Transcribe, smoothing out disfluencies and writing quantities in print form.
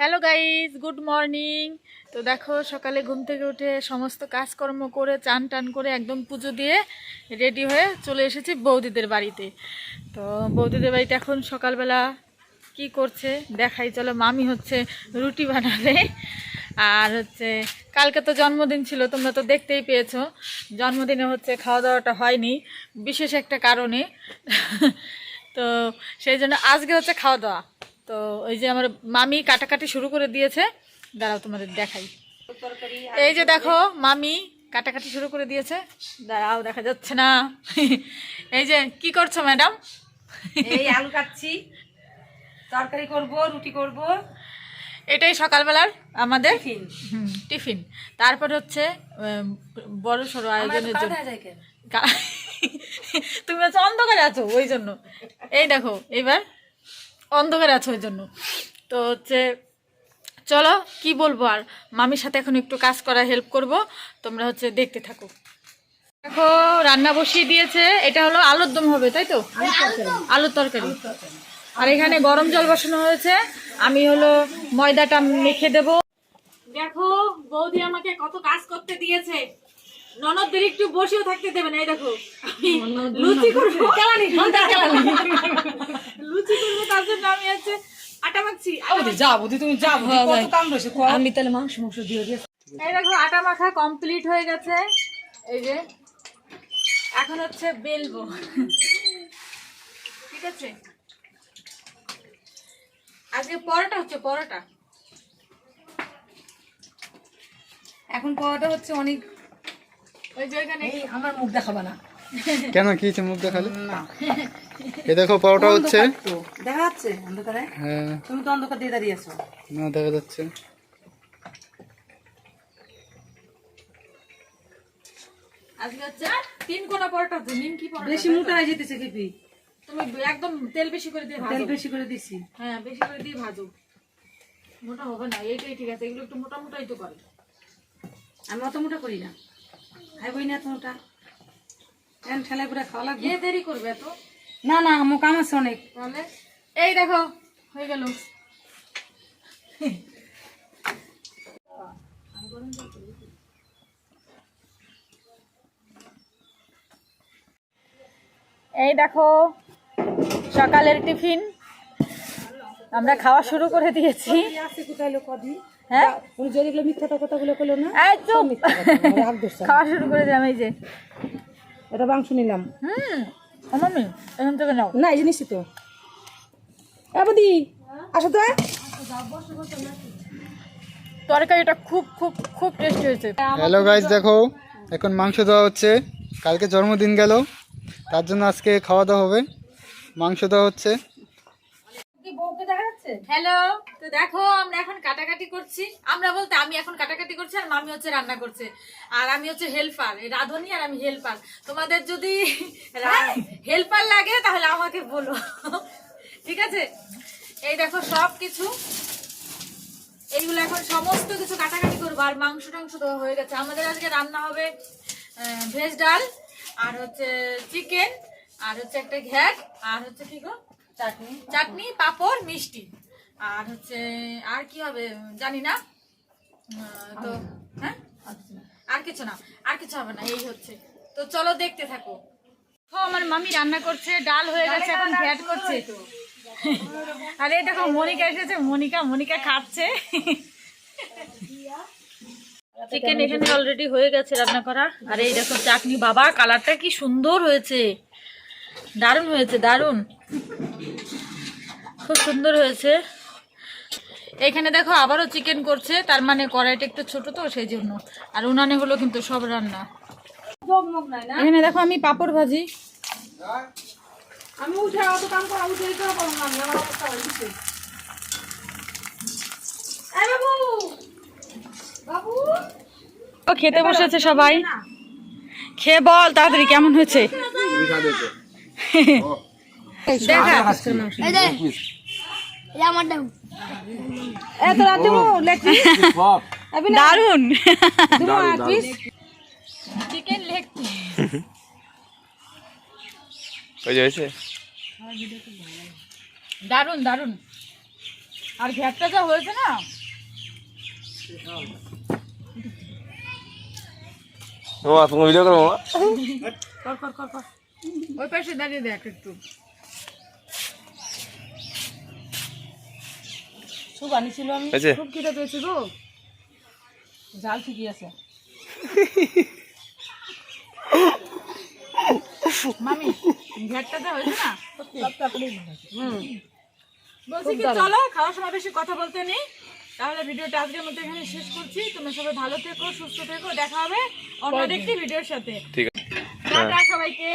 Hello guys, good morning. তো দেখো, সকালে ঘুম থেকে উঠে সমস্ত কাজকর্ম করে চান টান করে একদম পুজো দিয়ে রেডি হয়ে চলে এসেছি বৌদিদের বাড়িতে। তো বৌদিদের বাড়িতে এখন সকালবেলা কি করছে দেখাই চলো। মামি হচ্ছে রুটি বানাবে, আর হচ্ছে কালকে তো জন্মদিন ছিল, তোমরা তো দেখতেই পেয়েছো। জন্মদিনে হচ্ছে খাওয়া দাওয়াটা হয়নি বিশেষ একটা কারণে। তো সেই জন্য আজকে হচ্ছে খাওয়া দাওয়া। তো ওই যে আমার মামি কাটাকাটি শুরু করে দিয়েছে, দাঁড়াও তোমাদের দেখাই। এই যে দেখো, মামি কাটাকাটি শুরু করে দিয়েছে, দাঁড়াও দেখা যাচ্ছে না। এই যে কি করছো ম্যাডাম? এই আলু কাটছি, তরকারি করব, রুটি করব। এটাই সকালবেলার আমাদের টিফিন। টিফিন। তারপর হচ্ছে বড় সড়ো আয়োজনের জন্য তুমি হচ্ছে অন্ধকারে আছো ওই জন্য। এই দেখো এবার অন্ধকারে আছো ওই জন্য। তো হচ্ছে চলো কি বলবো, আর মামির সাথে এখন একটু কাজ করা হেল্প করব, তোমরা হচ্ছে দেখতে থাকো। দেখো রান্না বসিয়ে দিয়েছে, এটা হলো আলুর দম হবে, তাই তো? আলুর তরকারি। আর এখানে গরম জল বসানো হয়েছে, আমি হলো ময়দাটা মেখে দেব। দেখো বৌদি আমাকে কত কাজ করতে দিয়েছে, ননদদের একটু বসেও থাকতে দেবে না। এই দেখো লুচি করবো, লুচি করবো, তার জন্য আমি হচ্ছে আটা মাখছি। তুমি যাবো, কত কাম রয়েছে, আমি তাহলে মাংস দিয়ে দিয়েছি। এই দেখো আটা মাখা কমপ্লিট হয়ে গেছে। এই যে এখন হচ্ছে বেলবো, ঠিক আছে? আজকে পরোটা হচ্ছে, পরোটা। এখন পরোটা হচ্ছে অনেক। ওই যে ওইখানে আমার মুখ দেখাবা না। কেন কি হচ্ছে মুখ দেখালে? না, এই দেখো পরোটা হচ্ছে। দেখা যাচ্ছে অন্ধকারে? হ্যাঁ, তুমি তো অন্ধকার দিয়ে দাঁড়িয়ে আছো। না দেখা যাচ্ছে। আজকে হচ্ছে 3 কোনা পরোটা হচ্ছে। নিমকি পরোটা। বেশি মোটা হয়ে যেতেছে কেপি। তুমি একদম তেল বেশি করে দিয়ে ভাজো। তেল বেশি করে দিছি। হ্যাঁ বেশি করে দিয়ে ভাজো, মোটা হবে না। এইটাই ঠিক আছে, এগুলো একটু মোটা মোটাই তো করে। আমি অত মোটা করি না, খাই বই না এত মোটা। এখন ঠেলা করে খাওয়া লাগবে। এ দেরি করবে এত? না না, আমার কাম আছে অনেক। তাহলে এই দেখো হয়ে গেল। এই দেখো সকালের টিফিন আমরা খাওয়া শুরু করে দিয়েছি। হ্যাঁ উনি যদি এগুলো মিথ্যা কথাগুলো করলো না, এই চুপ। খাওয়া শুরু করে দিলাম। এই যে এটা মাংস নিলাম। মামি এখান থেকে নাও। না এই জিনিসই তো বদি আসো তো। তরকারিটা খুব খুব খুব টেস্টি হয়েছে। হ্যালো গাইস, দেখো এখন মাংস দেওয়া হচ্ছে। কালকে জন্মদিন গেল, তার জন্য আজকে খাওয়া দাওয়া হবে। মাংস দেওয়া হচ্ছে। হ্যালো, তো দেখো আমরা এখন কাটাকাটি করছি। আমরা বলতে আমি এখন কাটাকাটি করছি, আর মামি হচ্ছে রান্না করছে, আর আমি হচ্ছে হেল্পার, রাঁধুনি, আর আমি হেল্পার। তোমাদের যদি হেল্পার লাগে তাহলে আমাকে বলো, ঠিক আছে? এই দেখো সব কিছু, এইগুলো এখন সমস্ত কিছু কাটাকাটি করবো। আর মাংস টাংস দেওয়া হয়ে গেছে। আমাদের আজকে রান্না হবে ভেজ ডাল, আর হচ্ছে চিকেন, আর হচ্ছে একটা ঘ্যাট, আর হচ্ছে কি গো, চাটনি, চাটনি, পাঁপড়, মিষ্টি, আর হচ্ছে আর কি হবে জানি না। তো হ্যাঁ আর কিছু না, আর কিছু হবে না, এই হচ্ছে। তো চলো দেখতে থাকো। আমার মামি রান্না করছে, ডাল হয়ে গেছে, এখন ঘ্যাট করছে। আরে দেখো মনিকা এসেছে, মনিকা খাচ্ছে। চিকেন এখানে অলরেডি হয়ে গেছে রান্না করা। আর এই দেখো চাটনি, বাবা কালারটা কি সুন্দর হয়েছে, দারুণ হয়েছে, দারুণ, খুব সুন্দর হয়েছে। এখানে দেখো আবারও চিকেন করছে, তার মানে কড়াইটা একটু ছোট তো সেই জন্য। আর উনানে হলো কিন্তু সব রান্না। এখানে দেখো আমি পাপড় ভাজি। আমি উঠে অত কাম করা উঠে দিতে পারবো না, আমার অবস্থা হয়ে গেছে। এই বাবু, বাবু ও খেতে বসেছে সবাই, খেয়ে বল তাড়াতাড়ি কেমন হয়েছে। দেখা দারুন চিকেন লেগ পিস, দারুন দারুন। আর ঘ্যাটটা যা হয়েছে না, মামা তুমি ভিডিও করো মামা। কর কর কর কর, ওই পাশে দাঁড়িয়ে দেখ একটু। খুব আনিছিল আমি, হয়েছে? খুব খিদে পেয়েছি গো। জাল ঠিকই আছে। মামি ঘ্যাটটা যা হয়েছে না, হুম, বলছি কি চলো খাওয়ার সময় বেশি কথা বলতে নেই, তাহলে ভিডিওটা আজকের মতো এখানে শেষ করছি। তোমরা সবাই ভালো থেকো, সুস্থ থেকো, দেখা হবে অন্য একটি ভিডিওর সাথে। ঠিক আছে। টাটা সবাইকে।